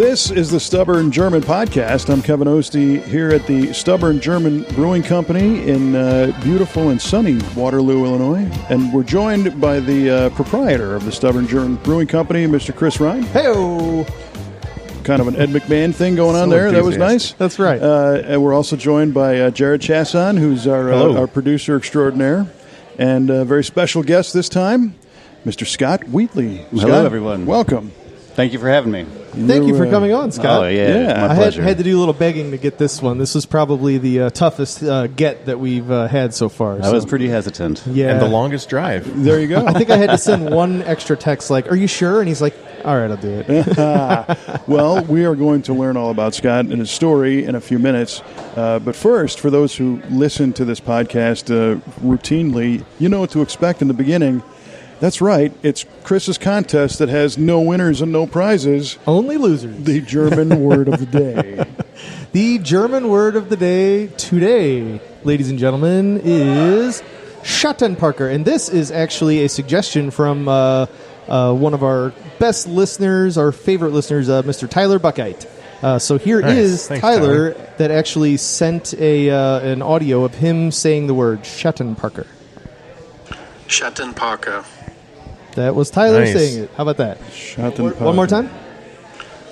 This is the Stubborn German Podcast. I'm Kevin Ostie here at the Stubborn German Brewing Company in beautiful and sunny Waterloo, Illinois. And we're joined by the proprietor of the Stubborn German Brewing Company, Mr. Chris Ryan. Hey-o! Kind of an Ed McMahon thing going on there. That was nice. That's right. And we're also joined by Jared Chasson, who's our producer extraordinaire. And a very special guest this time, Mr. Scott Wheatley. Hello, Scott, everyone. Welcome. Thank you for having me. Thank you for coming on, Scott. Oh, yeah. My pleasure. I had to do a little begging to get this one. This was probably the toughest get that we've had so far. I was pretty hesitant. Yeah. And the longest drive. There you go. I think I had to send one extra text like, are you sure? And he's like, all right, I'll do it. Well, we are going to learn all about Scott and his story in a few minutes. But first, for those who listen to this podcast routinely, you know what to expect in the beginning. That's right. It's Chris's contest that has no winners and no prizes. Only losers. The German word of the day. The German word of the day today, ladies and gentlemen, is Schattenparker. And this is actually a suggestion from one of our best listeners, our favorite listeners, Mr. Tyler Buckite. So here is Thanks, Tyler that actually sent an audio of him saying the word Schattenparker. Schattenparker. That was Tyler Nice. saying it. How about that? Schattenparker. One more time?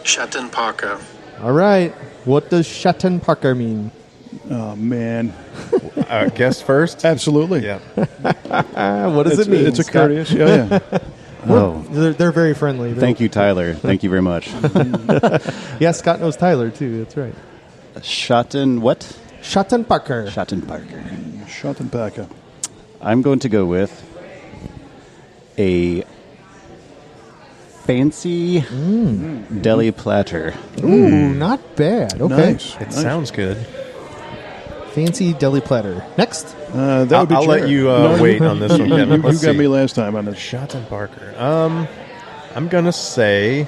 Schattenparker. All right. What does Schattenparker mean? Oh, man. Guest first? Absolutely. Yeah. What does it mean? It's a Scott? courteous. Yeah. Oh, They're very friendly. thank you, Tyler. Thank you very much. Yeah, Scott knows Tyler, too. That's right. Schotten what? Schattenparker. Schattenparker. Schattenparker. I'm going to go with a fancy deli platter. Ooh, not bad. Okay. Nice. It sounds good. Fancy deli platter. Next. That would be I'll let Jared. you wait on this one, Kevin. You got me last time on this. Schattenparker. I'm going to say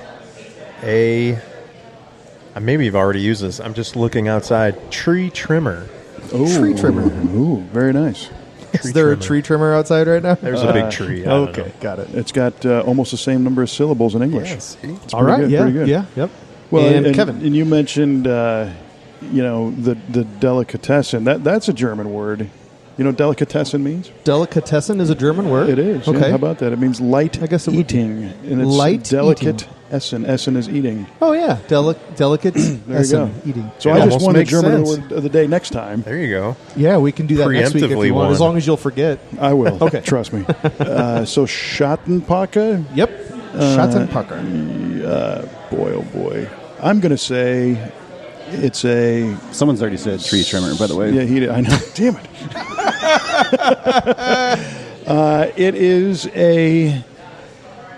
maybe you've already used this. I'm just looking outside. Tree trimmer. Tree trimmer. Ooh, very nice. Is there a tree trimmer outside right now? There's a big tree. I don't Okay, know. got it. It's got almost the same number of syllables in English. Yeah, see? It's All pretty right, good, yeah, pretty good. yeah, yep. Well, and Kevin. And you mentioned, the delicatessen. That's a German word. You know what delicatessen means? Delicatessen is a German word? It is. Okay. Yeah. How about that? It means light I guess it would- eating. And it's Light delicate essen. Essen is eating. Oh, yeah. Delicate There you go. eating. So It I just almost won the makes German sense. word of the day next time. There you go. Yeah, we can do that next week if Preemptively you want, won. as long as you'll forget. I will. Okay. Trust me. So Schattenparker. Yep. Schattenparker. Boy, oh boy. I'm going to say it's a... Someone's already said tree trimmer, by the way. Yeah, he did. I know. Damn it. It is a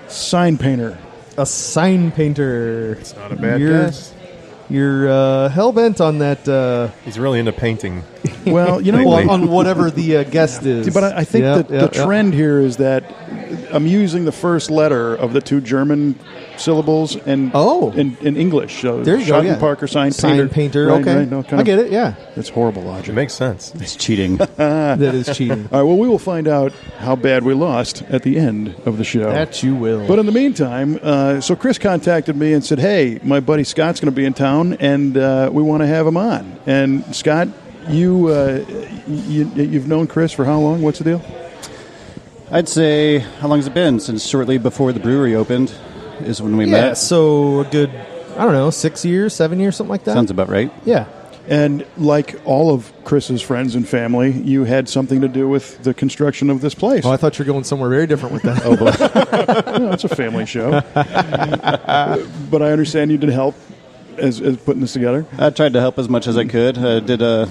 sign painter. A sign painter. It's not a bad guess. You're hell-bent on that... He's really into painting. Well, you know Lately. what? on whatever the guest is. But I think that the trend here is that I'm using the first letter of the two German syllables in English. So There you go, yeah. Schattenparker, sign painter. Right, Right, okay. no, I get it, yeah. It's horrible It logic. makes sense. It's cheating. That is cheating. All right, well, we will find out how bad we lost at the end of the show. That you will. But in the meantime, so Chris contacted me and said, hey, my buddy Scott's going to be in town, and we want to have him on. And Scott, you've known Chris for how long? What's the deal? I'd say, how long has it been? Since shortly before the brewery opened is when we yeah, met. so a good, 6 years, 7 years, something like that. Sounds about right. Yeah. And like all of Chris's friends and family, you had something to do with the construction of this place. Oh, I thought you were going somewhere very different with that. No, it's a family show. But I understand you did help as putting this together. I tried to help as much as I could. I did a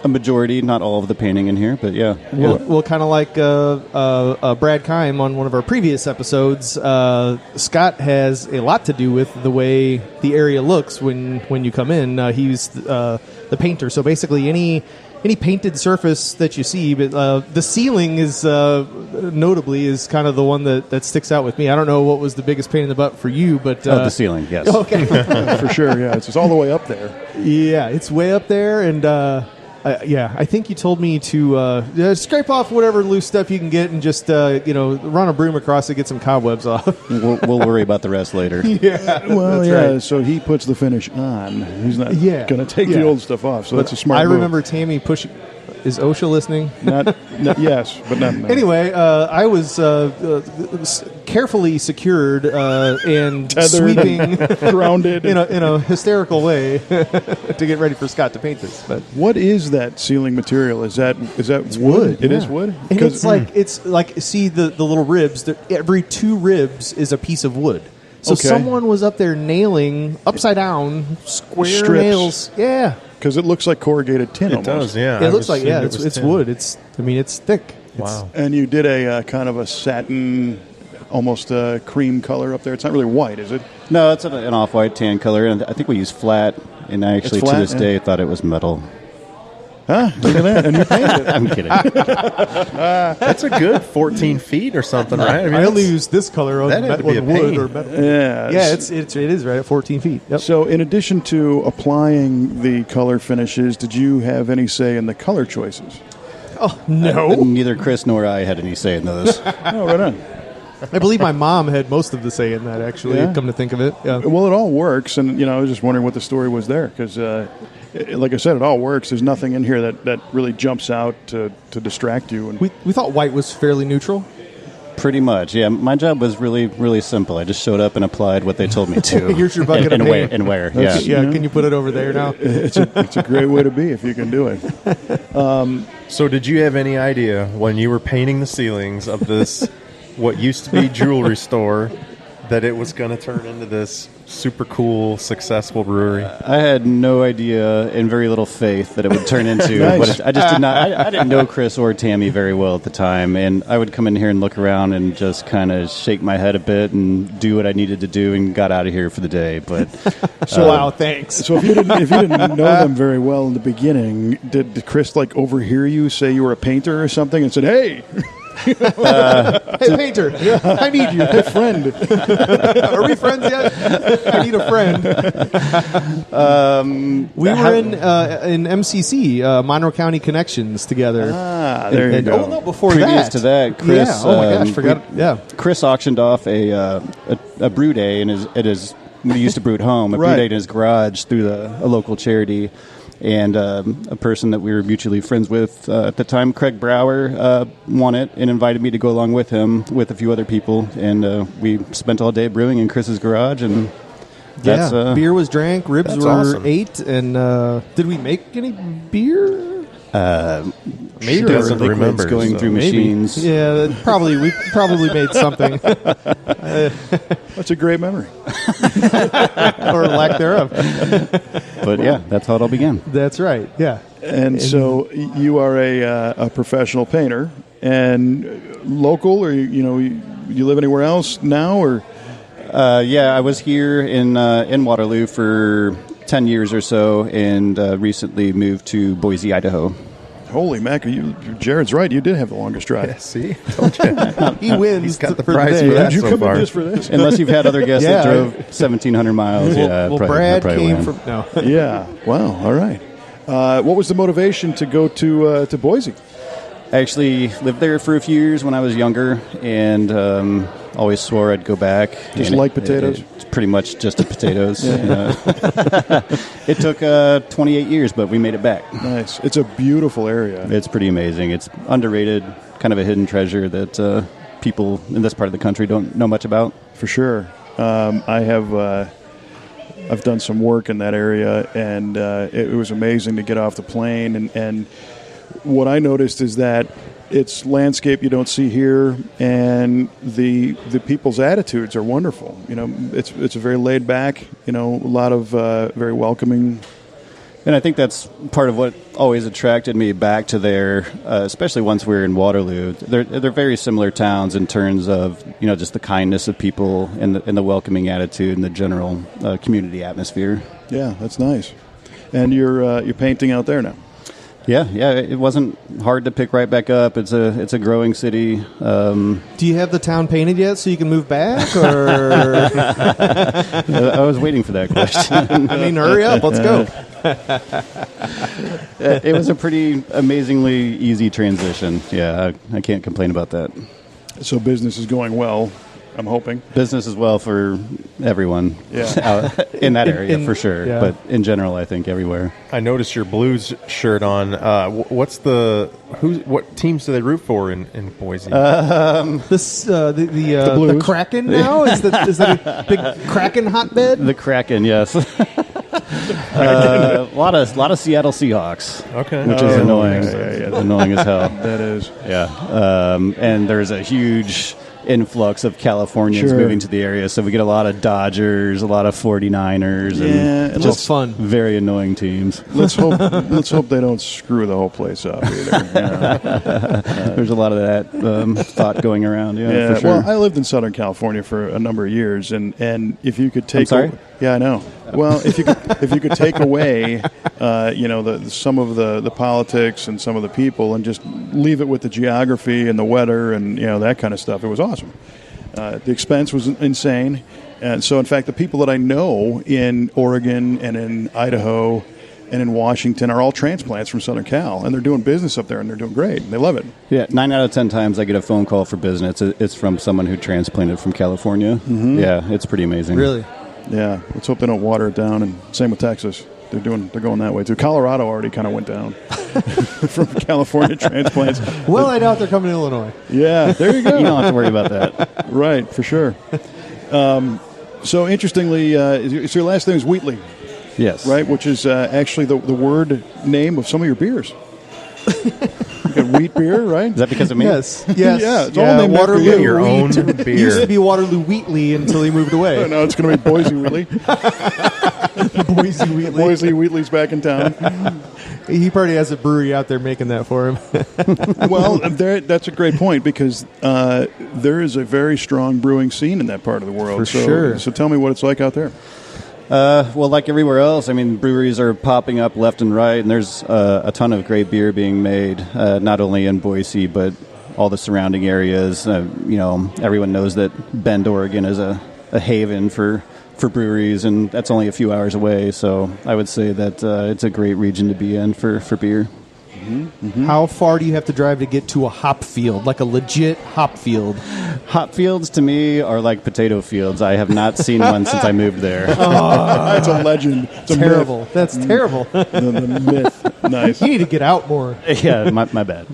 majority, not all of the painting in here, but yeah. Well, kind of like Brad Keim on one of our previous episodes, Scott has a lot to do with the way the area looks when you come in. He's the painter, so basically any painted surface that you see, but the ceiling is notably is kind of the one that sticks out with me. I don't know what was the biggest pain in the butt for you, but the ceiling, yes. Okay, For sure, yeah. It's all the way up there. yeah, it's way up there, and I think you told me to scrape off whatever loose stuff you can get and just run a broom across it, get some cobwebs off. We'll worry about the rest later. Well, that's yeah. right. So he puts the finish on. He's not Yeah. going to take the Yeah. old stuff off. So But that's a smart I move. remember Tammy pushing. Is OSHA listening? Not yes, but not now. Anyway, I was carefully secured and Tethered, sweeping grounded. in a hysterical way to get ready for Scott to paint this. But What is that ceiling material? Is that wood? wood. It yeah. is wood. and 'Cause- it's like see the little ribs. Every 2 ribs is a piece of wood. So Okay. someone was up there nailing upside down square Strips. nails. Yeah, because it looks like corrugated tin. It almost. does, yeah. it I looks like assumed it it's was it's tin. wood. It's thick. Wow. And you did a kind of a satin, almost cream color up there. It's not really white, is it? No, it's an off-white tan color, and I think we use flat. And I actually, It's flat, to this yeah. day, thought it was metal. Huh? Look at that. And you painted it. I'm kidding. That's a good 14 feet or something, right? I only that's- use this color on that had to be a wood pain. or metal. Yeah. Yeah, it is right at 14 feet. Yep. So, in addition to applying the color finishes, did you have any say in the color choices? Oh no! Neither Chris nor I had any say in those. Oh, right on. I believe my mom had most of the say in that. Actually, Yeah? come to think of it, yeah. Well, it all works, and I was just wondering what the story was there because, like I said, it all works. There's nothing in here that really jumps out to distract you. And We thought white was fairly neutral. Pretty much, yeah. My job was really, really simple. I just showed up and applied what they told me to. Here's your bucket and, of paint. and where, yeah. That's- Yeah, Yeah. can you put it over there now? it's a great way to be if you can do it. So did you have any idea when you were painting the ceilings of this, what used to be jewelry store, that it was going to turn into this super cool, successful brewery? I had no idea and very little faith that it would turn into Nice. what I just did not. I didn't know Chris or Tammy very well at the time, and I would come in here and look around and just kind of shake my head a bit and do what I needed to do and got out of here for the day. But Wow, thanks. So if you didn't know them very well in the beginning, did Chris overhear you say you were a painter or something and said, "Hey, Hey, painter, I need you. hey friend"? Are we friends yet? I need a friend. We were in MCC, Monroe County Connections, together. Ah, there you And- go. Oh no, before previous that. to that, Chris. Yeah. Oh my gosh, forgot. Yeah. Chris auctioned off a brew day at his we used to brew at home. A Right. brew day in his garage through a local charity. And a person that we were mutually friends with at the time, Craig Brower, won it and invited me to go along with him with a few other people. And we spent all day brewing in Chris's garage. And that's Beer was drank, ribs That's were awesome. ate, and did we make any beer? She there were doesn't liquids remember, going so through maybe. machines. Yeah, we probably made something That's a great memory. or lack thereof. But yeah, that's how it all began. That's right. Yeah. And so you are a professional painter and local, or you live anywhere else now, or Yeah, I was here in Waterloo for 10 years or so, and recently moved to Boise, Idaho. holy mac? Jared's right. You did have the longest drive. Yeah, see? Told you. He wins. He's got the for prize day. for that Did you so come far. in just for this? Unless you've had other guests Yeah. that drove 1,700 miles. yeah, Well, probably, Brad probably came win. from no. Yeah. Wow. All right. What was the motivation to go to Boise? I actually lived there for a few years when I was younger, and always swore I'd go back. Just And like potatoes? It's pretty much just potatoes. It took 28 years, but we made it back. Nice. It's a beautiful area. It's pretty amazing. It's underrated, kind of a hidden treasure that people in this part of the country don't know much about. For sure. I've done some work in that area, and it was amazing to get off the plane. And what I noticed is that it's landscape you don't see here, and the people's attitudes are wonderful. It's a very laid back, a lot of very welcoming. And I think that's part of what always attracted me back to there, especially once we were in Waterloo. They're very similar towns in terms of just the kindness of people and the welcoming attitude and the general community atmosphere. Yeah, that's nice. And you're painting out there now. Yeah, it wasn't hard to pick right back up. It's a growing city. Do you have the town painted yet, so you can move back? Or I was waiting for that question. I mean, hurry up, let's go. It was a pretty amazingly easy transition. Yeah, I can't complain about that. So business is going well, I'm hoping. Business is well for everyone Yeah. in that area, for sure. yeah. But in general, I think everywhere. I noticed your Blues shirt on. What teams do they root for in Boise? The Kraken now is that a big Kraken hotbed? The Kraken, yes. A lot of Seattle Seahawks. Okay. Which is annoying. Yeah. Annoying as hell. That is. Yeah. And there's a huge influx of Californians Sure. moving to the area, so we get a lot of Dodgers, a lot of 49ers, and and just fun. very annoying teams. let's hope they don't screw the whole place up either. You know? There's a lot of that thought going around. Yeah, for sure. Well, I lived in Southern California for a number of years, and if you could take, I'm sorry? Yeah, I know. Well, if you could take away, some of the politics and some of the people, and just leave it with the geography and the weather and that kind of stuff, it was awesome. The expense was insane, and so in fact, the people that I know in Oregon and in Idaho and in Washington are all transplants from Southern Cal, and they're doing business up there, and they're doing great. They love it. Yeah, 9 out of 10 times I get a phone call for business. It's from someone who transplanted from California. Mm-hmm. Yeah, it's pretty amazing. Really? Yeah, let's hope they don't water it down. And same with Texas. They're going that way too. Colorado already kind of went down from California transplants. Well, I doubt they're coming to Illinois. Yeah, there you go. You don't have to worry about that. Right, for sure. So interestingly, so your last name is Wheatley, Yes. right? Which is actually the word name of some of your beers. You got wheat beer, right? Is that because of me? Yes. Yeah, it's all named after Waterloo. you. Your own It beer. used to be Waterloo Wheatley until he moved away. No, it's going to be Boise Wheatley. Boise Wheatley. Boise Wheatley's back in town. He probably has a brewery out there making that for him. Well, that's a great point, because there is a very strong brewing scene in that part of the world. For sure. So tell me what it's like out there. Well, like everywhere else, I mean, breweries are popping up left and right, and there's a ton of great beer being made, not only in Boise, but all the surrounding areas. Everyone knows that Bend, Oregon is a haven for breweries, and that's only a few hours away. So I would say that it's a great region to be in for beer. Mm-hmm. How far do you have to drive to get to a hop field, like a legit hop field? Hop fields to me are like potato fields. I have not seen one since I moved there. It's a legend. It's a Terrible. myth. That's terrible. The myth. Nice. You need to get out more. Yeah, my bad.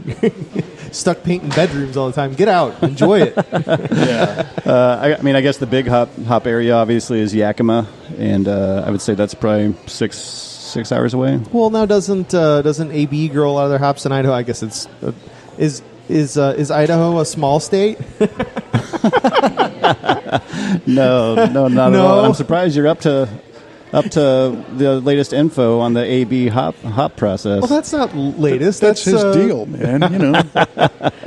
Stuck painting bedrooms all the time. Get out. Enjoy it. Yeah. I guess the big hop area obviously is Yakima, and I would say that's probably six hours away. Well, now doesn't AB grow a lot of their hops in Idaho? I guess it's is Idaho a small state? No, not at all. I'm surprised you're up to the latest info on the AB hop process. Well, that's not latest. That's his deal, man.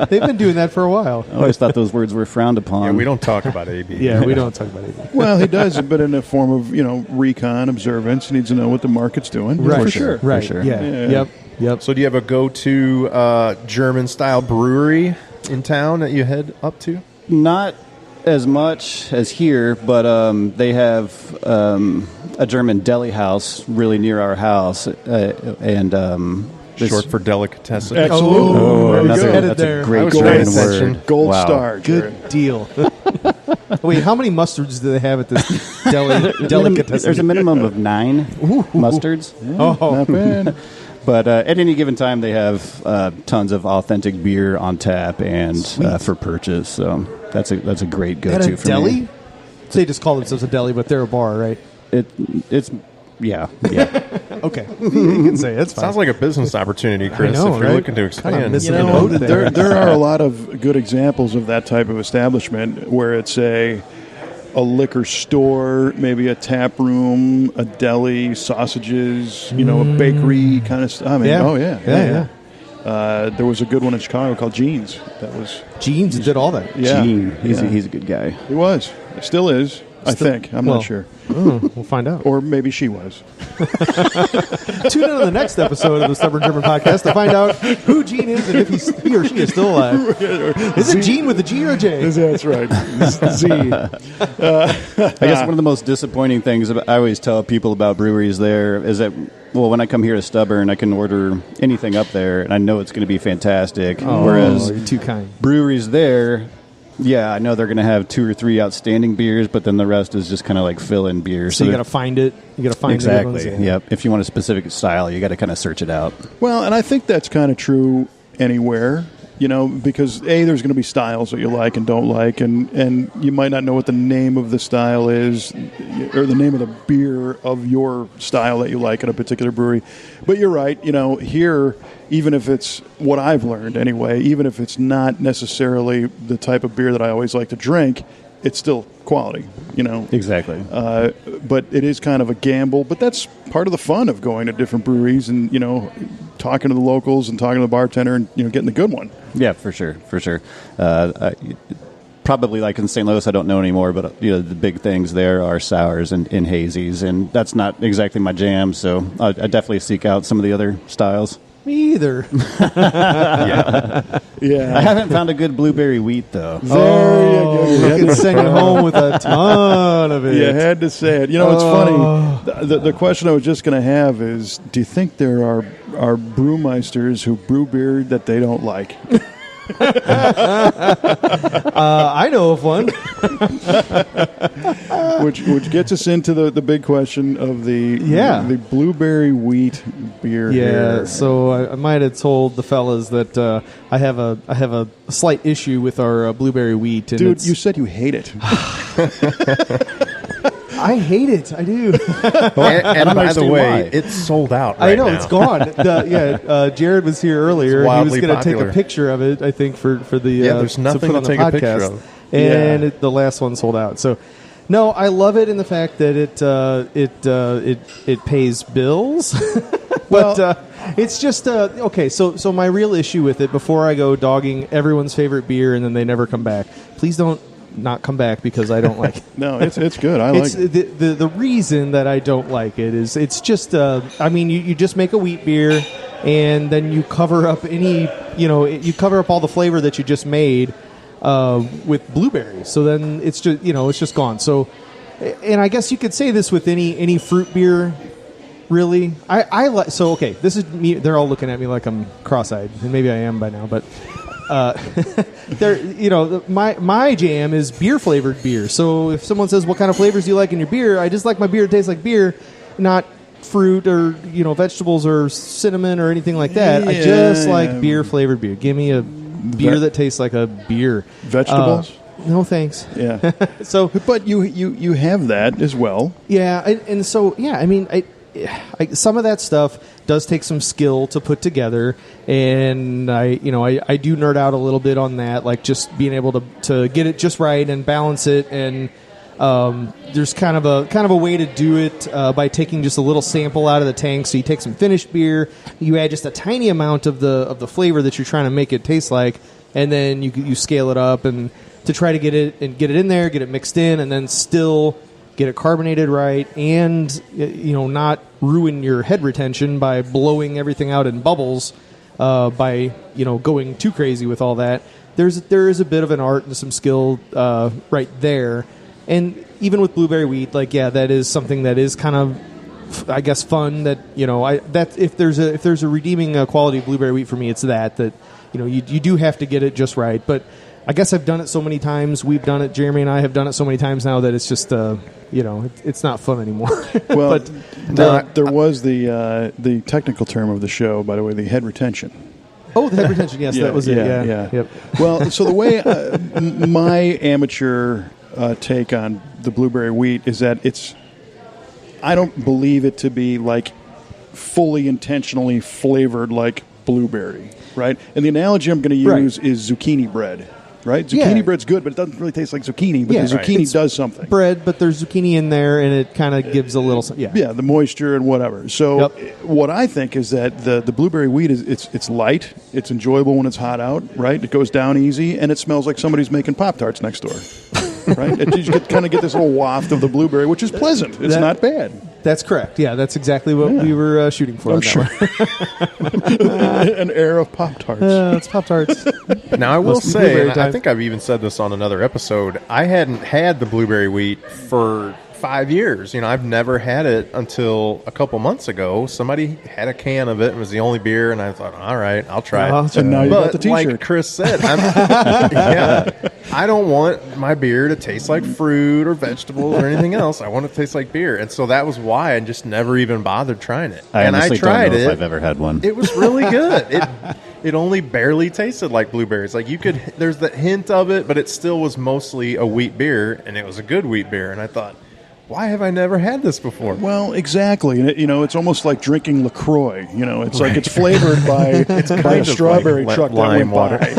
They've been doing that for a while. I always thought those words were frowned upon. Yeah, we don't talk about AB. Yeah, we don't talk about AB. Well, he does, but in a form of recon observance. He needs to know what the market's doing. Right, For sure. Right. For sure. Yeah. Yep. So do you have a go-to German-style brewery in town that you head up to? Not as much as here, but they have a German deli house really near our house, and Short for delicatessen. Absolutely. Oh, There we go. that's there. a I great was German paying word. attention. Gold Wow. star. Jared. Good deal. Wait, how many mustards do they have at this delicatessen? There's a minimum of 9 mustards. Oh, Not bad. But at any given time, they have tons of authentic beer on tap and for purchase. So that's a great at go-to a for deli? me. They just call themselves a deli, but they're a bar, right? It's yeah. Okay, you can say it. It's fine. Sounds like a business opportunity, Chris, know, if you're right? looking to expand. missing You an know, oat there. there are a lot of good examples of that type of establishment where it's a liquor store, maybe a tap room, a deli, sausages, a bakery kind of stuff. I mean, Yeah. There was a good one in Chicago called Jeans. That was Jeans did all that. yeah. Gene, he's yeah. a good guy. He was, still is. I think. I'm not sure. We'll find out. Or maybe she was. Tune in on the next episode of the Stubborn German Podcast to find out who Gene is and if he or she is still alive. Is it Gene with a G or a J? That's right. Z. I guess one of the most disappointing things I always tell people about breweries there is that, well, when I come here to Stubborn, I can order anything up there, and I know it's going to be fantastic. Whereas you're too kind. breweries there, yeah, I know they're going to have 2 or 3 outstanding beers, but then the rest is just kind of like fill-in beer. So you got to find it. You got to find exactly. The Yep. If you want a specific style, you got to kind of search it out. Well, and I think that's kind of true anywhere, because there's going to be styles that you like and don't like, and you might not know what the name of the style is or the name of the beer of your style that you like at a particular brewery. But you're right, here, even if it's what I've learned anyway, even if it's not necessarily the type of beer that I always like to drink, it's still quality, Exactly. But it is kind of a gamble. But that's part of the fun of going to different breweries and, talking to the locals and talking to the bartender and, getting the good one. Yeah, for sure. Probably like in St. Louis, I don't know anymore, but the big things there are sours and hazies, and that's not exactly my jam, so I definitely seek out some of the other styles. Me either. Yeah. I haven't found a good blueberry wheat, though. There you go. You can send it home with a ton of it. You had to say it. It's funny. The question I was just going to have is, do you think there are brewmeisters who brew beer that they don't like? I know of one. which gets us into the big question of the blueberry wheat beer. Yeah, here. so I might have told the fellas that I have a slight issue with our blueberry wheat. And dude, you said you hate it. I hate it. I do. and by the way, it's sold out right I know, now. it's gone. Jared was here earlier. He was going to take a picture of it, I think, for the there's nothing to put on to the take a podcast. picture of. And the last one sold out. So, no, I love it in the fact that it pays bills. But it's just okay. So my real issue with it, before I go dogging everyone's favorite beer and then they never come back, please don't not come back because I don't like it. No, it's good. I like it. The reason that I don't like it is it's just you just make a wheat beer and then you cover up you cover up all the flavor that you just made with blueberries. So then it's just gone. So, and I guess you could say this with any fruit beer. Really, I like. So okay, this is me. They're all looking at me like I'm cross-eyed, and maybe I am by now. But my jam is beer flavored beer. So if someone says, "What kind of flavors do you like in your beer?" I just like my beer to taste like beer, not fruit or vegetables or cinnamon or anything like that. I just like beer flavored beer. Give me a beer that tastes like a beer. Vegetables. No thanks. Yeah. So, but you have that as well. Yeah, and so yeah, I mean, some of that stuff does take some skill to put together, and I do nerd out a little bit on that, like just being able to get it just right and balance it, and there's kind of a way to do it by taking just a little sample out of the tank. So you take some finished beer, you add just a tiny amount of the flavor that you're trying to make it taste like, and then you scale it up and to try to get it in there, get it mixed in, and then still get it carbonated right, and not ruin your head retention by blowing everything out in bubbles by going too crazy with all that. There is a bit of an art and some skill right there, and even with blueberry wheat, that is something that is kind of, I guess, fun. That that if there's a redeeming quality of blueberry wheat for me, it's that you do have to get it just right, but. I guess I've done it so many times. We've done it. Jeremy and I have done it so many times now that it's just, it's not fun anymore. Well, but there was the technical term of the show, by the way, the head retention. Oh, the head retention. Yes, that was it. Yeah. Yep. Well, so the way my amateur take on the blueberry wheat is that I don't believe it to be like fully intentionally flavored like blueberry, right? And the analogy I'm going to use is zucchini bread. Right? Zucchini bread's good, but it doesn't really taste like zucchini. But the zucchini does something. Bread, but there's zucchini in there, and it kind of gives a little... Yeah, the moisture and whatever. So what I think is that the blueberry wheat, it's light, it's enjoyable when it's hot out, right? It goes down easy, and it smells like somebody's making Pop-Tarts next door. right? And you kind of get this little waft of the blueberry, which is pleasant. It's not bad. That's correct. Yeah, that's exactly what we were shooting for. I'm sure. An air of Pop-Tarts. It's Pop-Tarts. Now, I will Must be say, blueberry and I time. think I've even said this on another episode, I hadn't had the blueberry wheat for 5 years. I've never had it until a couple months ago. Somebody had a can of it and it was the only beer, and I thought, all right, I'll try it. And now you got the But T-shirt. like Chris said, I don't want my beer to taste like fruit or vegetables or anything else. I want it to taste like beer. And so that was why I just never even bothered trying it. I and honestly I tried don't know it. if I've ever had one. It was really good. It only barely tasted like blueberries. Like there's that hint of it, but it still was mostly a wheat beer, and it was a good wheat beer. And I thought, why have I never had this before? Well, exactly. And it's almost like drinking LaCroix. It's like it's flavored by a strawberry like truck that lime went water. by.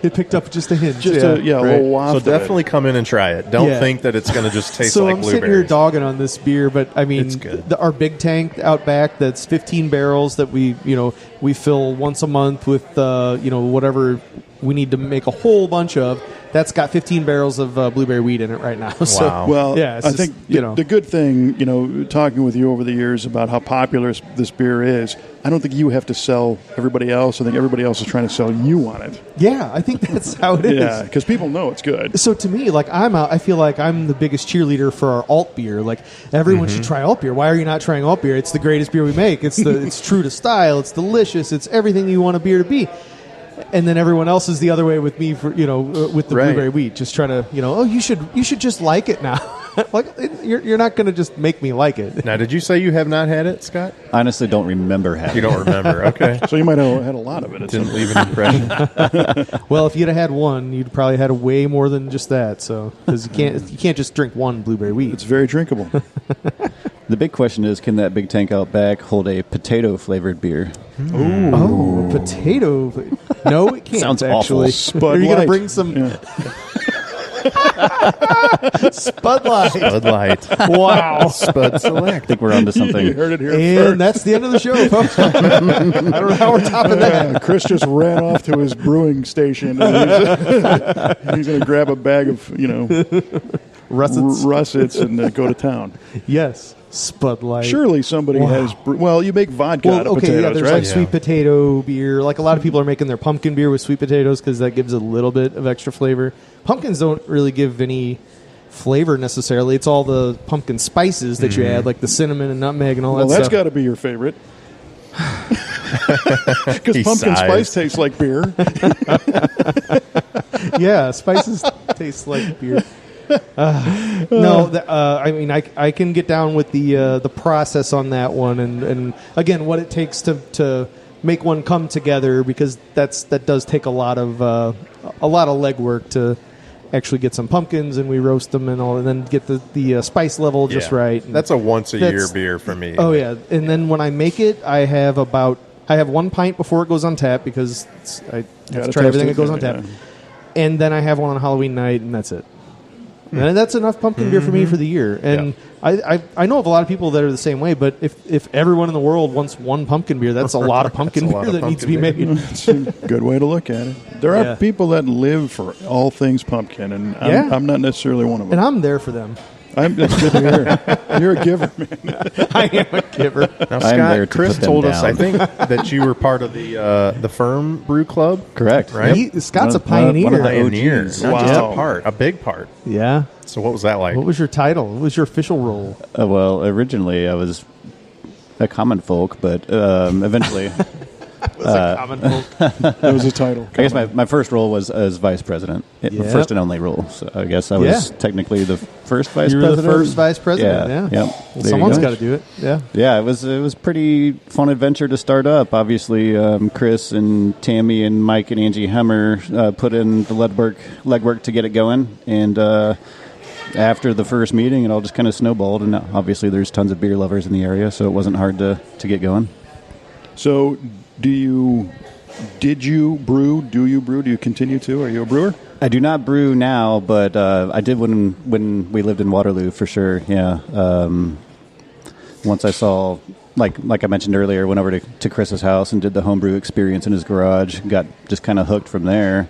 It picked up just a hint. Just a little waft. So of definitely come in and try it. Don't Yeah. think that it's going to just taste So like I'm blueberries. sitting here dogging on this beer, but I mean, It's good. our big tank out back that's 15 barrels that we fill once a month with whatever we need to make a whole bunch of. That's got 15 barrels of blueberry wheat in it right now. So, Wow. Well, yeah, it's I just, think the good thing, talking with you over the years about how popular this beer is, I don't think you have to sell everybody else. I think everybody else is trying to sell you on it. yeah, I think that's how it is. Yeah, because people know it's good. So to me, I feel like I'm the biggest cheerleader for our alt beer. Like everyone should try alt beer. Why are you not trying alt beer? It's the greatest beer we make. It's true to style. It's delicious. It's everything you want a beer to be. And then everyone else is the other way with me for with the Right. blueberry wheat, just trying to you should just like it now. Like you're not going to just make me like it. Now, did you say you have not had it, Scott? Honestly, don't remember having You don't remember. Okay. So you might have had a lot of it. At some Didn't leave an impression. Well, if you'd have had one, you'd probably had way more than just that. So because you can't just drink one blueberry wheat. It's very drinkable. The big question is, can that big tank out back hold a potato-flavored beer? Oh, a potato! No, it can't. Sounds awful. actually. Spud Are you going to Light. bring some Yeah. Spud Light? Bud Light. Wow! Spud I Select. think we're onto You something. heard it here And first. that's the end of the show, folks. I don't know how we're topping that. Chris just ran off to his brewing station. And he's going to grab a bag of, Russets. russets and go to town. Yes, Spud Light. Surely somebody Wow. has. Well, you make vodka out of okay, potatoes, yeah. There's right? like sweet potato beer. Like a lot of people are making their pumpkin beer with sweet potatoes because that gives a little bit of extra flavor. Pumpkins don't really give any flavor necessarily. It's all the pumpkin spices that you add, like the cinnamon and nutmeg and all Well, that that's stuff. got to be your favorite. Because He pumpkin sighs. spice tastes like beer. Yeah, spices taste like beer. I mean, I can get down with the process on that one, and again, what it takes to make one come together, because that does take a lot of legwork to actually get some pumpkins, and we roast them and all, and then get the spice level just Yeah. right. And That's a once-a-year that's- beer for me. Oh yeah, and then when I make it, I have 1 pint before it goes on tap because I have Gotta to try test everything it, that goes on yeah. tap, and then I have one on Halloween night, and that's it. And that's enough pumpkin beer for me for the year. And I know of a lot of people that are the same way, but if everyone in the world wants one pumpkin beer, that's a lot of pumpkin That's a lot beer of that needs to be pumpkin made. It's a good way to look at it. There are Yeah. people that live for all things pumpkin, and Yeah. I'm not necessarily one of And them. I'm there for them. That's good to hear. You're a giver, man. I am a giver. Now, I'm there Scott, to Chris put them told us, I down. think, that you were part of the Ferm Brew Club. Correct. Right? Scott's a One of the pioneer. Pioneer. OGs. Not just Wow. a part, a big part. Yeah. So what was that like? What was your title? What was your official role? Well, originally I was a common folk, but eventually, Common folk. That was a title. I guess my first role was as vice president, Yep. first and only role. So I guess I was Yeah. technically the first vice You were president. the first vice president. Yeah. Yep. Well, There you someone's go. got to do it. Yeah. Yeah, it was pretty fun adventure to start up. Obviously, Chris and Tammy and Mike and Angie Hemmer put in the legwork to get it going, and after the first meeting, it all just kind of snowballed. And obviously, there's tons of beer lovers in the area, so it wasn't hard to get going. So, did you brew? Do you brew? Do you continue to? Are you a brewer? I do not brew now, but I did when we lived in Waterloo for sure. Yeah. Once I saw, like I mentioned earlier, went over to Chris's house and did the homebrew experience in his garage. Got just kind of hooked from there,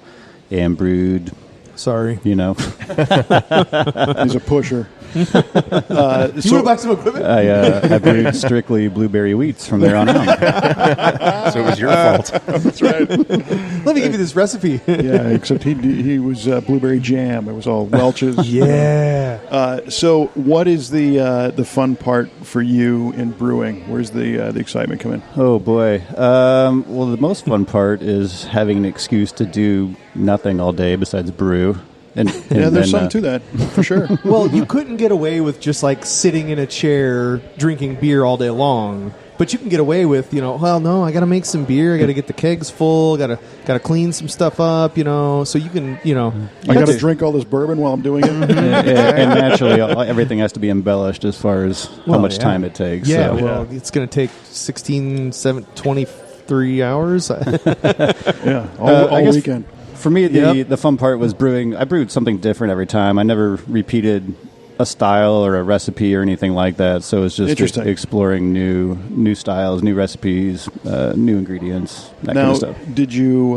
and brewed Sorry. You know, He's a pusher. You want to buy some equipment? I brewed strictly blueberry wheats from there on out. So it was your fault. That's right. Let me give you this recipe. Yeah, except he was blueberry jam. It was all Welch's. Yeah. So what is the fun part for you in brewing? Where's the excitement come in? Oh boy. Well, the most fun part is having an excuse to do nothing all day besides brew. And Yeah, there's then, something to that, for sure. Well, you couldn't get away with just like sitting in a chair drinking beer all day long. But you can get away with, well, no, I got to make some beer. I got to get the kegs full. Got to clean some stuff up, so you can, I got to drink all this bourbon while I'm doing it. and naturally, everything has to be embellished as far as how much time it takes. Yeah, so. well, it's going to take 16, 23 hours. Yeah, all I guess weekend. For me, the fun part was brewing. I brewed something different every time. I never repeated a style or a recipe or anything like that. So it's just exploring new styles, new recipes, new ingredients, that kind of stuff. Did you,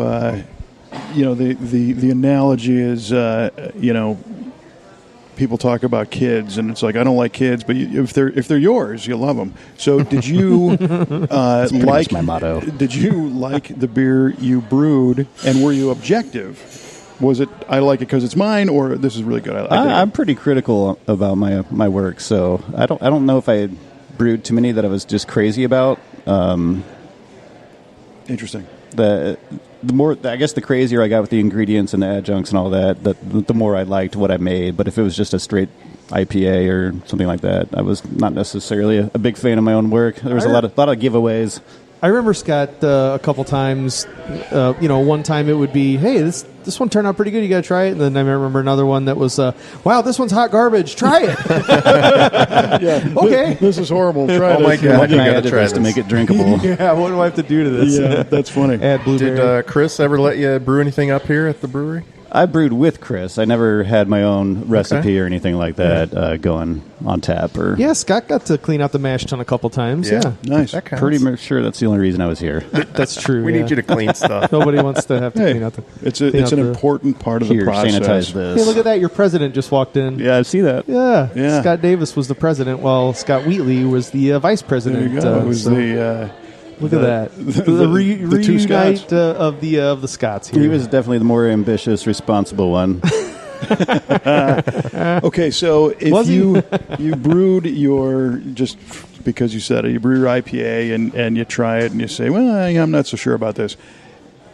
the analogy is, people talk about kids, and it's like, I don't like kids, but if they're yours, you love them. So did you like my motto? Did you like the beer you brewed, and were you objective? Was it I like it because it's mine, or this is really good? I'm pretty critical about my work, so I don't know if I brewed too many that I was just crazy about. Interesting. The more, I guess, the crazier I got with the ingredients and the adjuncts and all that, the more I liked what I made. But if it was just a straight IPA or something like that, I was not necessarily a big fan of my own work. There was a lot of giveaways. I remember, Scott, a couple times, one time it would be, hey, this one turned out pretty good, you got to try it. And then I remember another one that was, wow, this one's hot garbage, try it. Yeah, okay. This is horrible, try it. Oh my God, you got to try this to make it drinkable. Yeah, what do I have to do to this? Yeah, that's funny. Add blueberry. Did Chris ever let you brew anything up here at the brewery? I brewed with Chris. I never had my own recipe or anything like that going on tap. Yeah, Scott got to clean out the mash tun a couple times. Yeah. Nice. That counts. Pretty sure that's the only reason I was here. That's true. We need you to clean stuff. Nobody wants to have to clean out the... It's an important part of the Here, process. sanitize this. Hey, look at that. Your president just walked in. Yeah, I see that. Yeah. Scott Davis was the president, while Scott Wheatley was the vice president. There you go. It was Look at that. The two reunite Scots. of the Scots here. He was definitely the more ambitious, responsible one. Okay, so if you brewed your, just because you said it, you brew your IPA and you try it and you say, well, I'm not so sure about this.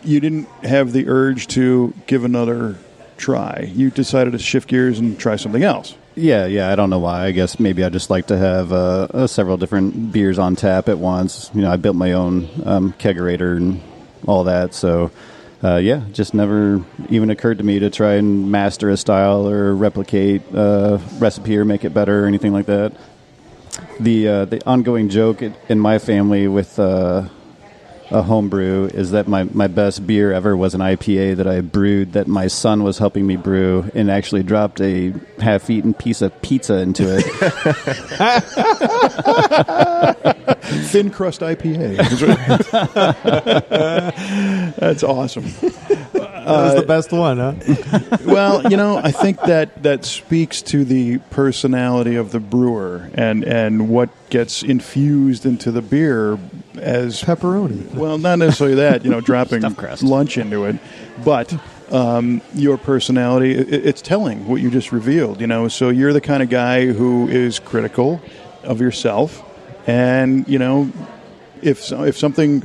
You didn't have the urge to give another try. You decided to shift gears and try something else. Yeah, I don't know why. I guess maybe I just like to have several different beers on tap at once. I built my own kegerator and all that, so just never even occurred to me to try and master a style or replicate a recipe or make it better or anything like that. The ongoing joke in my family with a homebrew is that my best beer ever was an IPA that I brewed that my son was helping me brew and actually dropped a half-eaten piece of pizza into it. Thin crust IPA. That's awesome. That was the best one, huh? Well, I think that speaks to the personality of the brewer and what gets infused into the beer as pepperoni. Well, not necessarily that, dropping lunch into it, but your personality, it's telling what you just revealed, So you're the kind of guy who is critical of yourself, and, if something,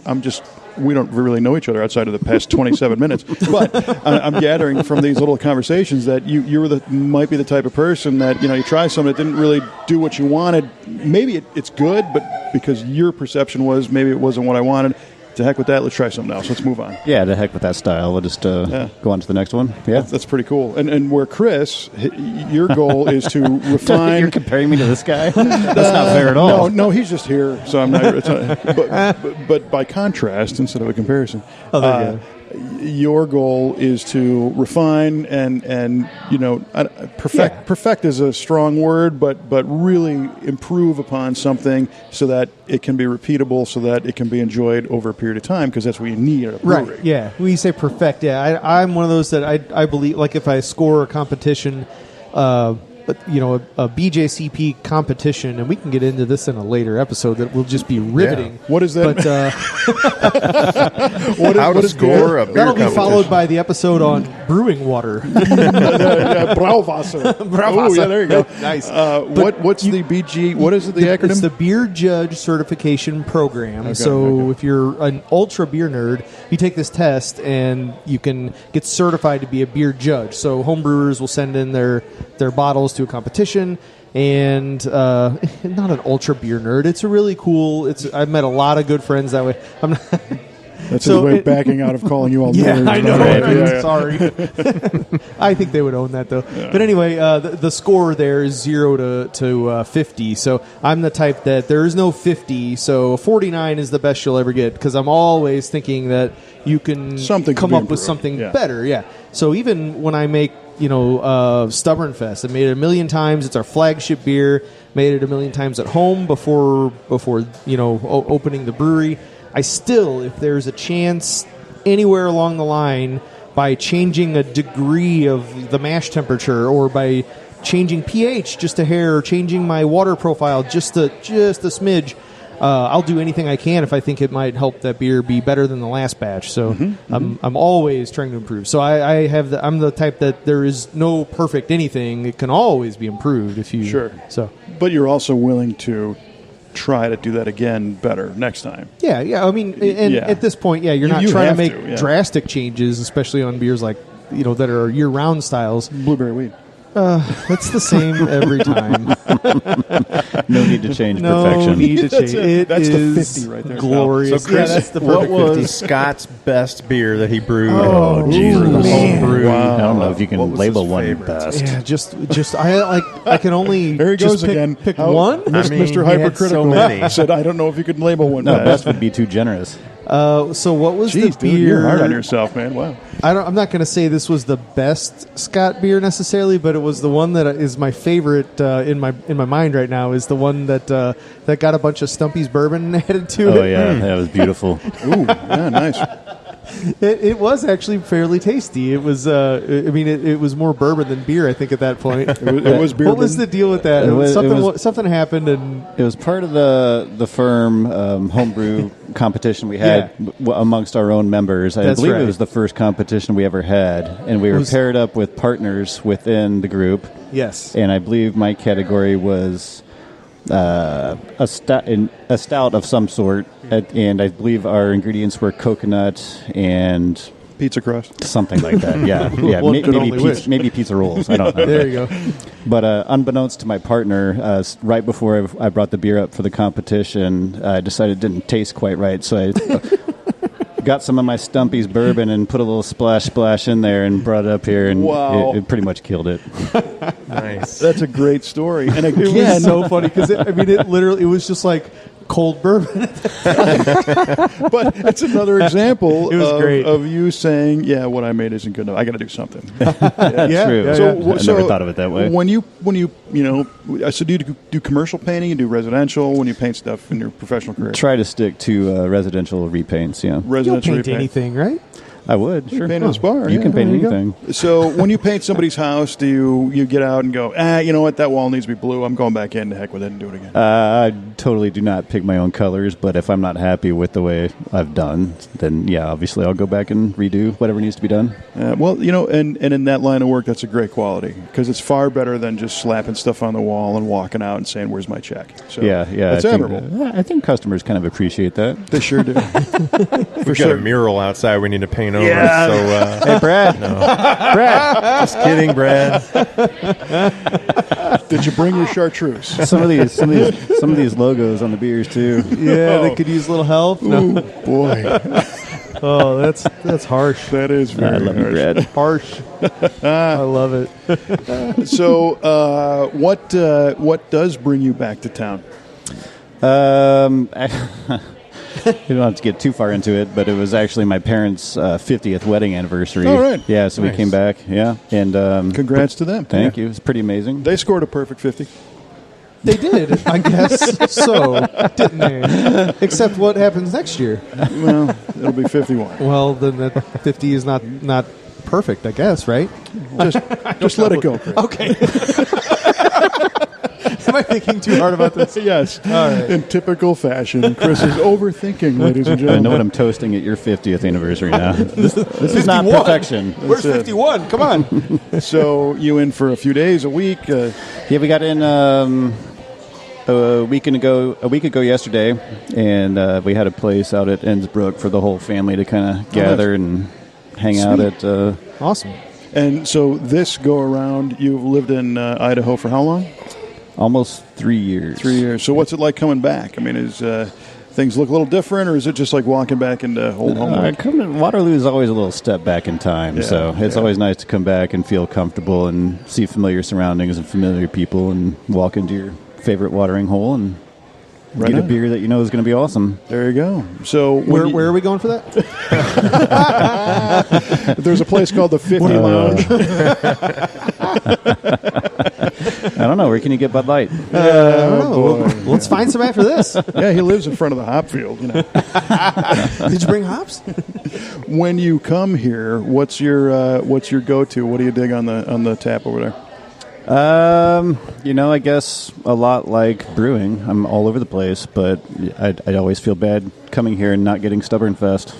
we don't really know each other outside of the past 27 minutes, but I'm gathering from these little conversations that you might be the type of person that, you try something that didn't really do what you wanted. Maybe it's good, but because your perception was maybe it wasn't what I wanted. To heck with that, let's try something else. Let's move on. Yeah, to heck with that style. We'll just go on to the next one. Yeah. That's pretty cool. And where Chris, your goal is to refine... You're comparing me to this guy? That's not fair at all. No, he's just here, so I'm not... but by contrast, instead of a comparison, your goal is to refine and perfect. Yeah. Perfect is a strong word, but really improve upon something so that it can be repeatable, so that it can be enjoyed over a period of time, because that's what you need at a brewery. Right, yeah. When you say perfect, yeah, I'm one of those that I believe, like if I score a competition, a BJCP competition, and we can get into this in a later episode that will just be riveting. What is that? But How to score a beer that'll be competition. followed by the episode on brewing water. Brauwasser. Oh, yeah, there you go. Nice. What's the BG? What is it, the acronym? It's the Beer Judge Certification Program. Okay, so okay. if you're an ultra beer nerd, you take this test and you can get certified to be a beer judge. So homebrewers will send in their bottles to a competition, and not an ultra beer nerd. It's a really cool. I've met a lot of good friends that way. I'm not, That's so his way of backing out of calling you all yeah, nerds. I know. Right? I'm Yeah, yeah. sorry. I think they would own that though. Yeah. But anyway, the score there is 0 to 50. So I'm the type that there is no 50. So 49 is the best you'll ever get, because I'm always thinking that you can come up with something better. Yeah. So even when I make Stubborn Fest, I made it 1 million times. It's our flagship beer. Made it 1 million times at home before opening the brewery. I still, if there's a chance anywhere along the line, by changing a degree of the mash temperature, or by changing pH just a hair, or changing my water profile just a smidge, I'll do anything I can if I think it might help that beer be better than the last batch. So I'm always trying to improve. So I'm the type that there is no perfect anything. It can always be improved if you So, but you're also willing to try to do that again better next time. Yeah. I mean, and at this point, you're not trying to make drastic changes, especially on beers like that are year-round styles. Blueberry wheat. It's the same every time. No need to change no perfection. No need to change. That's is the 50 right there. Glorious. So, Chris, that's the what perfect was 50. Scott's best beer that he brewed? Oh, Jesus. Homebrew. I don't know if you What can was label his one favorite? best. Yeah, just I can only There he just goes pick, again. Pick How- one. Mr. I mean, Mr. he had Hypercritical so many. said, "I don't know if you could label one No, best." best would be too generous. So what was Jeez, the dude, beer? you're hard on yourself, man. Wow. I'm not going to say this was the best Scott beer necessarily, but it was the one that is my favorite in my mind right now. Is the one that got a bunch of Stumpy's bourbon added to it. Oh yeah, that was beautiful. Ooh, yeah, nice. It was actually fairly tasty. It was, it was more bourbon than beer, I think, at that point. It was beer. What was the deal with that? Something happened, and It was part of the firm homebrew competition we had amongst our own members. I That's believe right. it was the first competition we ever had, and we were paired up with partners within the group. yes, And I believe my category was a stout of some sort, and I believe our ingredients were coconut and Pizza crust. something like that. Yeah, One could only wish. maybe pizza rolls. I don't know. there you go. But unbeknownst to my partner, right before I brought the beer up for the competition, I decided it didn't taste quite right, so I got some of my Stumpy's bourbon and put a little splash in there and brought it up here, and Wow. it pretty much killed it. Nice. That's a great story. And It again, was so funny because it was just like cold bourbon. but it's another example It was great. of you saying, "Yeah, what I made isn't good enough. I got to do something." Yeah, True. yeah, So, yeah. I never thought of it that way. When you so do you do commercial painting? You do residential when you paint stuff in your professional career? Try to stick to residential repaints. Yeah, You'll Residential paint repaint. anything, right? I would. You Sure. paint this bar. You yeah, can paint there you go. anything. So when you paint somebody's house, do you get out and go, you know what, that wall needs to be blue. I'm going back in. To heck with it and do it again. I totally do not pick my own colors, but if I'm not happy with the way I've done, then yeah, obviously I'll go back and redo whatever needs to be done. Well, and in that line of work, that's a great quality because it's far better than just slapping stuff on the wall and walking out and saying, "Where's my check?" So Yeah. that's admirable. I think customers kind of appreciate that. They sure do. We've got a mural outside we need to paint over. Yeah. So, Hey, Brad. Brad. just kidding, Brad. Did you bring your chartreuse? Some of these logos on the beers too. Yeah, they could use a little help. No. Ooh, boy, Oh, that's harsh. that is very I love you, harsh. Brad. I love it. So, what does bring you back to town? don't have to get too far into it, but it was actually my parents' 50th wedding anniversary. All right. Yeah, so we came back. Yeah, and Congrats to them. thank you. It was pretty amazing. They scored a perfect 50. They did, I guess so, didn't they? Except what happens next year? Well, it'll be 51. Well, then that 50 is not perfect, I guess, right? Just let it go, Chris. Okay. Am I thinking too hard about this? Yes. All right. In typical fashion, Chris is overthinking, ladies and I gentlemen. know what I'm toasting at your 50th anniversary now. This is not 51. perfection. Where's it. 51? Come on. So you in for a few days, a week? Yeah, we got in a week ago yesterday, and we had a place out at Innsbruck for the whole family to kind of gather and hang out at. Awesome. And so this go around, you've lived in Idaho for how long? Almost 3 years. 3 years. So what's it like coming back? I mean, is things look a little different, or is it just like walking back into old home? Waterloo is always a little step back in time, so it's always nice to come back and feel comfortable and see familiar surroundings and familiar people and walk into your favorite watering hole and get a beer that you know is going to be awesome. There you go. So Where are we going for that? there's a place called the 50 Lounge. I don't know. Where can you get Bud Light? I don't know. Let's find some after this. Yeah, he lives in front of the hop field. You know. Did you bring hops? When you come here, what's your go-to? What do you dig on the tap over there? I guess a lot like brewing. I'm all over the place, but I always feel bad coming here and not getting Stubborn Fest.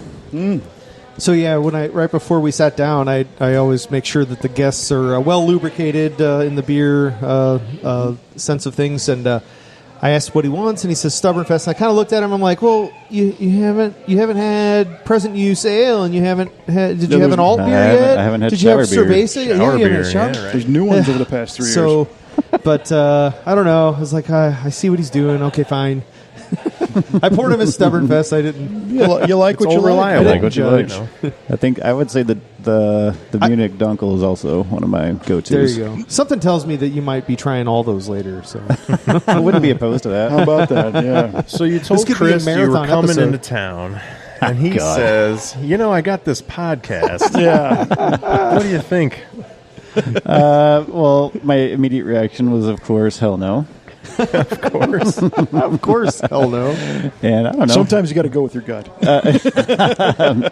So yeah, right before we sat down, I always make sure that the guests are well lubricated in the beer sense of things, and I asked what he wants, and he says Stubborn Fest. And I kind of looked at him. I'm like, well, you haven't had present use ale, and you haven't had. Did you have an alt beer yet? I haven't had Did you have sour beer. cerveza? Yeah, you haven't had sour. right. There's new ones over the past 3 years. So, but I don't know. I was like, I see what he's doing. Okay, fine. I poured him his Stubborn Fest. I didn't. You like what you like. reliable. I like what you like. know. I think I would say that the Munich Dunkel is also one of my go-tos. There you go. Something tells me that you might be trying all those later. So I wouldn't be opposed to that. How about that? Yeah. So you told could be a Chris you were marathon coming episode. into town, and he God. says, I got this podcast. Yeah. What do you think? Well, my immediate reaction was, of course, hell no. of course, hell no. And I don't know. Sometimes you got to go with your gut.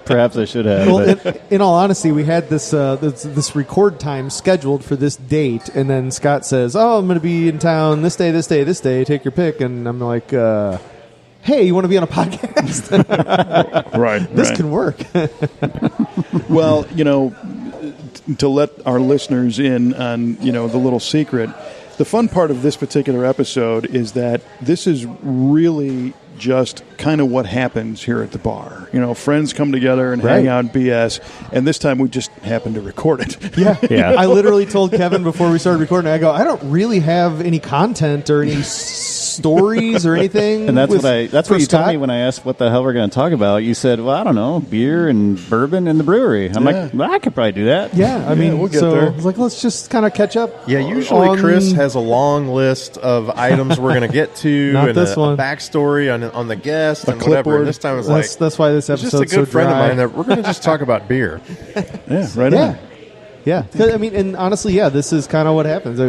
Perhaps I should have. Well, but in all honesty, we had this record time scheduled for this date, and then Scott says, "Oh, I'm going to be in town this day, this day, this day. Take your pick." And I'm like, "Hey, you want to be on a podcast? Right. This can work." Well, to let our listeners in on, the little secret, the fun part of this particular episode is that this is really just kind of what happens here at the bar. Friends come together and hang out and BS, and this time we just happened to record it. Yeah. I literally told Kevin before we started recording, I go, I don't really have any content or any stories or anything. And that's what you told me when when I asked what the hell we're going to talk about. You said, well, I don't know, beer and bourbon in the brewery. I'm like, well, I could probably do that. Yeah, I mean, we'll get so there. I was like, let's just kind of catch up. Yeah, usually Chris has a long list of items we're going to get to, Not and this one. a backstory on the guest and clipboard. whatever. And this time it was That's why this it's just episode's a good so friend dry. of mine that we're going to just talk about beer. Yeah, right on. Yeah. 'Cause, I mean, and honestly, this is kind of what happens.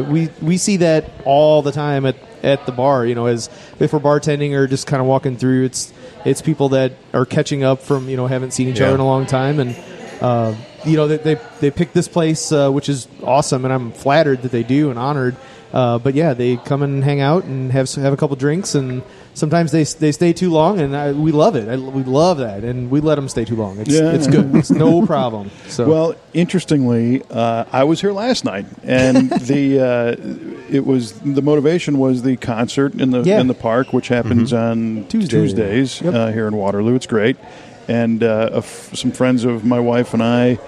We see that all the time at the bar. As if we're bartending or just kind of walking through, it's people that are catching up from haven't seen each other in a long time, and they pick this place, which is awesome, and I'm flattered that they do and honored. But yeah, they come and hang out and have a couple drinks, and sometimes they stay too long, and we love it. We love that, and we let them stay too long. It's good. It's no problem. So Well, interestingly, I was here last night, and the motivation was the concert in the park, which happens on Tuesdays here in Waterloo. It's great, and some friends of my wife and I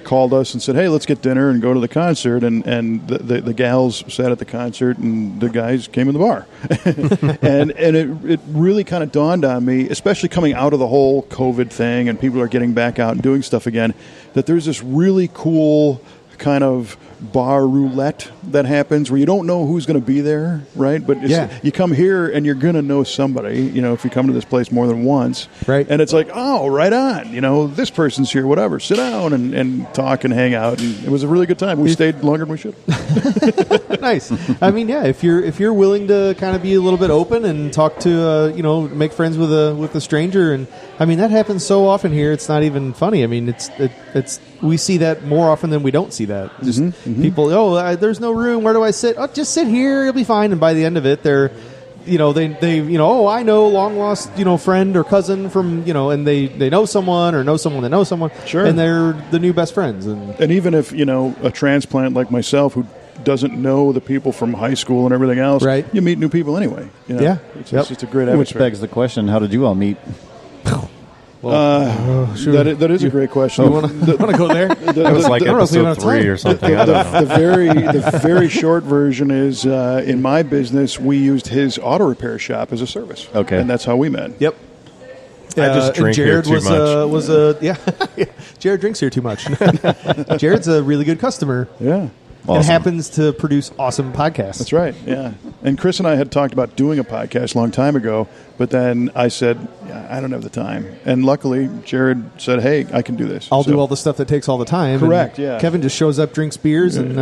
called us and said, "Hey, let's get dinner and go to the concert." And the gals sat at the concert, and the guys came in the bar, and it really kind of dawned on me, especially coming out of the whole COVID thing, and people are getting back out and doing stuff again, that there's this really cool kind of bar roulette that happens where you don't know who's going to be there, right? But you come here and you're going to know somebody, if you come to this place more than once. Right. And it's like, oh, right on. This person's here, whatever. Sit down and talk and hang out. And it was a really good time. We stayed longer than we should. Nice. I mean, yeah, if you're willing to kind of be a little bit open and talk to, make friends with a stranger. And I mean, that happens so often here. It's not even funny. I mean, it's we see that more often than we don't see that. Just people, there's no room. Where do I sit? Oh, just sit here. You'll be fine. And by the end of it, they're, I know long lost, friend or cousin from, and they know someone or know someone that knows someone. Sure. And they're the new best friends. And even if, a transplant like myself who doesn't know the people from high school and everything else, right. You meet new people anyway. Yeah. It's just a great atmosphere. Which begs the question, how did you all meet? That is a great question. You want to go there? That was like episode 3 or something. I don't know. The very short version is, in my business, we used his auto repair shop as a service. Okay. And that's how we met. Yep. I just drink Jared here too much. Jared drinks here too much. Jared's a really good customer. Yeah. And happens to produce awesome podcasts. That's right, yeah. And Chris and I had talked about doing a podcast a long time ago, but then I said, I don't have the time. And luckily, Jared said, hey, I can do this. I'll do all the stuff that takes all the time. Correct, yeah. Kevin just shows up, drinks beers, and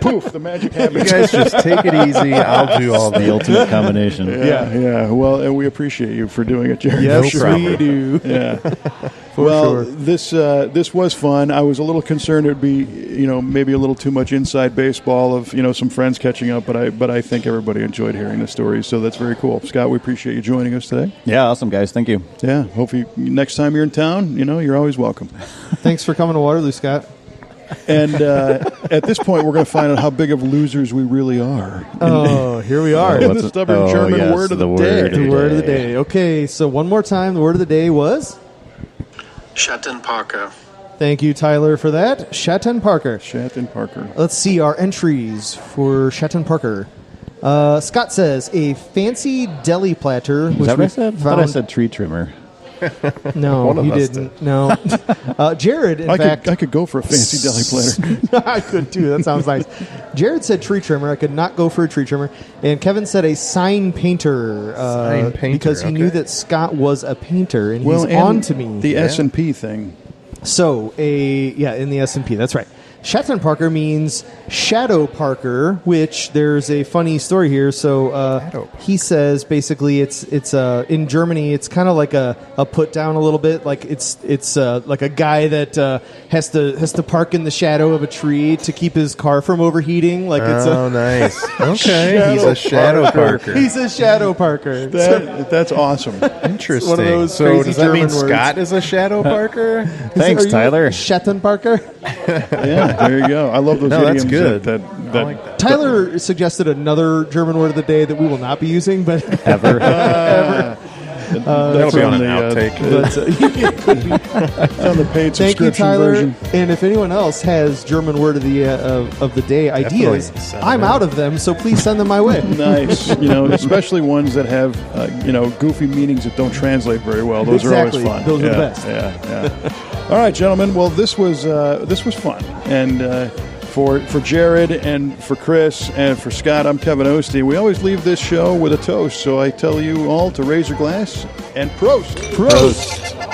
poof, the magic happens. You guys just take it easy. I'll do all The ultimate combination. Yeah. Well, and we appreciate you for doing it, Jared. yes, For sure. we do. Yeah. Sure. This was fun. I was a little concerned it'd be, maybe a little too much inside baseball of, some friends catching up, but I think everybody enjoyed hearing the stories, so that's very cool. Scott, we appreciate you joining us today. Yeah, awesome, guys. Thank you. Yeah, hopefully next time you're in town, you're always welcome. Thanks for coming to Waterloo, Scott. And at this point, we're going to find out how big of losers we really are. Oh, here we are. In the stubborn German word of the day. The word of the day. Okay, so one more time, the word of the day was? Schattenparker. Thank you, Tyler, for that. Shatton Parker. Shatton Parker. Let's see our entries for Shatton Parker. Scott says, a fancy deli platter. Is that what I said? I thought I said tree trimmer. No, One of you us didn't. No. Jared, in fact... I could go for a fancy deli platter. I could too. That sounds nice. Jared said tree trimmer. I could not go for a tree trimmer. And Kevin said a sign painter. Sign painter, because he knew that Scott was a painter, and Well, he's and on to me. The S&P thing. So, in the S&P, that's right. Shatton Parker means Shadow Parker, which there's a funny story here. So he says basically it's in Germany it's kind of like a put down a little bit, like it's like a guy that has to park in the shadow of a tree to keep his car from overheating. Like it's nice. Okay, he's a shadow parker. He's a Shadow Parker. That's awesome. Interesting. One of those so crazy does that mean German words. Scott is a shadow parker? Thanks, Are you Tyler. Shatton Parker. Yeah, there you go. I love those No, idioms. that's good. That I like that. Tyler suggested another German word of the day that we will not be using, but Ever. That'll be on an outtake. It's on the paid thank you, subscription Tyler. version. And if anyone else has German word of the day ideas, send them I'm in. out of them, so please send them my way. Nice. Especially ones that have, goofy meanings that don't translate very well. Those Exactly. are always fun. Those are the Yeah, best. Yeah. All right, gentlemen. Well, this was fun. And for Jared and for Chris and for Scott, I'm Kevin Osteen. We always leave this show with a toast, so I tell you all to raise your glass and Prost. Prost.